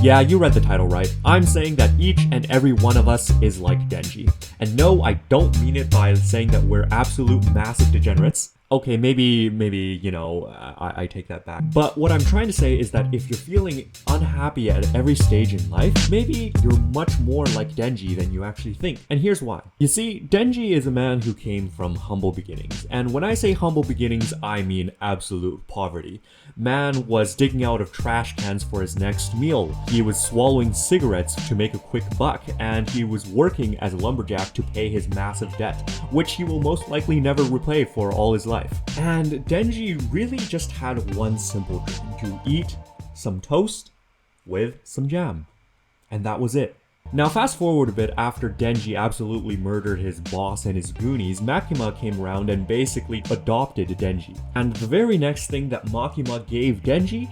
Yeah, you read the title right. I'm saying that each and every one of us is like Denji. And no, I don't mean it by saying that we're absolute massive degenerates. Okay, maybe, I take that back. But what I'm trying to say is that if you're feeling unhappy at every stage in life, maybe you're much more like Denji than you actually think. And here's why. You see, Denji is a man who came from humble beginnings. And when I say humble beginnings, I mean absolute poverty. Man was digging out of trash cans for his next meal. He was swallowing cigarettes to make a quick buck, and he was working as a lumberjack to pay his massive debt, which he will most likely never repay for all his life. And Denji really just had one simple dream: to eat some toast with some jam. And that was it. Now fast forward a bit, after Denji absolutely murdered his boss and his goonies, Makima came around and basically adopted Denji. And the very next thing that Makima gave Denji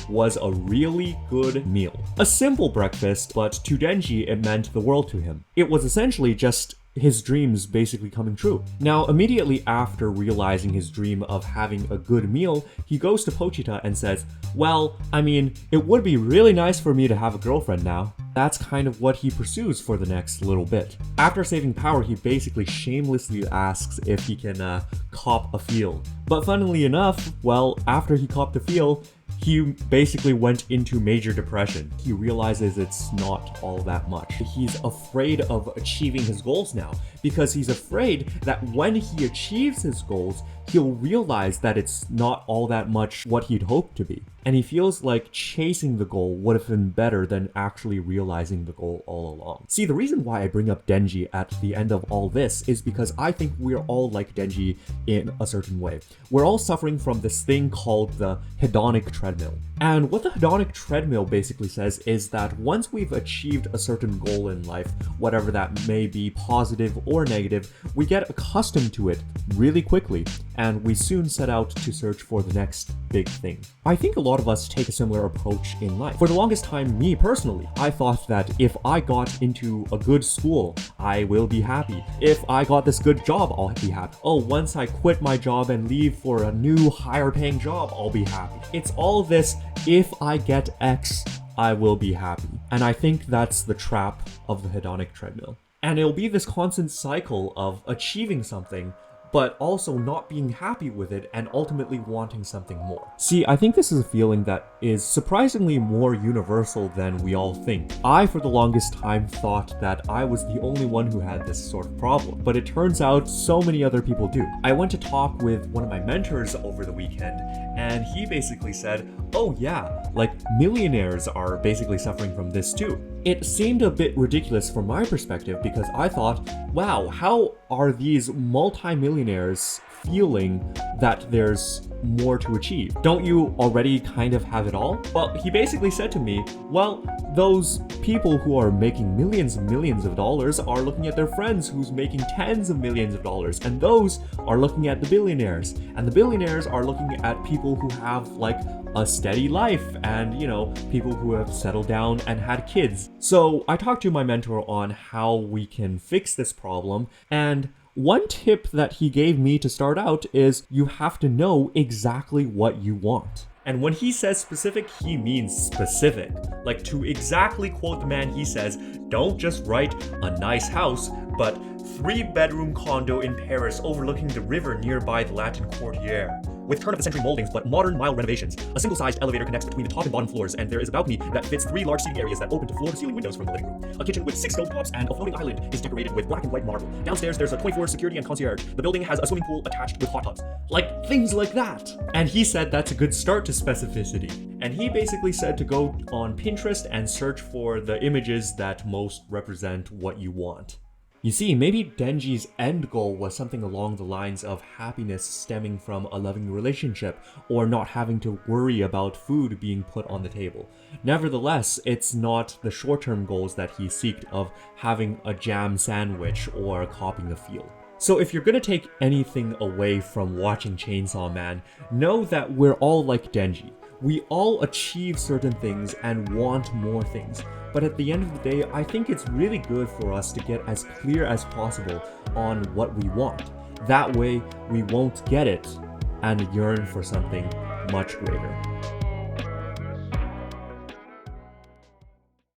was a really good meal. A simple breakfast, but to Denji it meant the world to him. It was essentially just his dreams basically coming true. Now, immediately after realizing his dream of having a good meal, he goes to Pochita and says, well, I mean, it would be really nice for me to have a girlfriend now. That's kind of what he pursues for the next little bit. After saving power, he basically shamelessly asks if he can cop a feel. But funnily enough, well, after he copped a feel, he basically went into major depression. He realizes it's not all that much. He's afraid of achieving his goals now because he's afraid that when he achieves his goals, he'll realize that it's not all that much what he'd hoped to be. And he feels like chasing the goal would have been better than actually realizing the goal all along. See, the reason why I bring up Denji at the end of all this is because I think we're all like Denji in a certain way. We're all suffering from this thing called the hedonic treadmill. And what the hedonic treadmill basically says is that once we've achieved a certain goal in life, whatever that may be, positive or negative, we get accustomed to it really quickly, and we soon set out to search for the next big thing. I think a lot of us take a similar approach in life. For the longest time, me personally, I thought that if I got into a good school, I will be happy. If I got this good job, I'll be happy. Oh, once I quit my job and leave for a new higher paying job, I'll be happy. It's all this, if I get X, I will be happy. And I think that's the trap of the hedonic treadmill. And it'll be this constant cycle of achieving something, but also not being happy with it and ultimately wanting something more. See, I think this is a feeling that is surprisingly more universal than we all think. I, for the longest time, thought that I was the only one who had this sort of problem, but it turns out so many other people do. I went to talk with one of my mentors over the weekend, and he basically said, oh yeah, like millionaires are basically suffering from this too. It seemed a bit ridiculous from my perspective because I thought, wow, how are these multi-millionaires feeling that there's more to achieve? Don't you already kind of have it all? Well, he basically said to me, well, those people who are making millions and millions of dollars are looking at their friends who's making tens of millions of dollars, and those are looking at the billionaires, and the billionaires are looking at people who have like a steady life and, people who have settled down and had kids. So I talked to my mentor on how we can fix this problem, and one tip that he gave me to start out is you have to know exactly what you want. And when he says specific, he means specific. Like, to exactly quote the man, he says, don't just write a nice house, but 3-bedroom condo in Paris overlooking the river nearby the Latin Quartier. With turn-of-the-century moldings but modern, mild renovations, a single-sized elevator connects between the top and bottom floors, and there is a balcony that fits 3 large seating areas that open to floor-to-ceiling windows from the living room. A kitchen with 6 stovetops and a floating island is decorated with black and white marble. Downstairs, there's a 24-hour security and concierge. The building has a swimming pool attached with hot tubs. Like, things like that. And he said that's a good start to specificity. And he basically said to go on Pinterest and search for the images that most represent what you want. You see, maybe Denji's end goal was something along the lines of happiness stemming from a loving relationship or not having to worry about food being put on the table. Nevertheless, it's not the short-term goals that he seeked of having a jam sandwich or copying a feel. So if you're gonna take anything away from watching Chainsaw Man, know that we're all like Denji. We all achieve certain things and want more things. But at the end of the day, I think it's really good for us to get as clear as possible on what we want. That way, we won't get it and yearn for something much greater.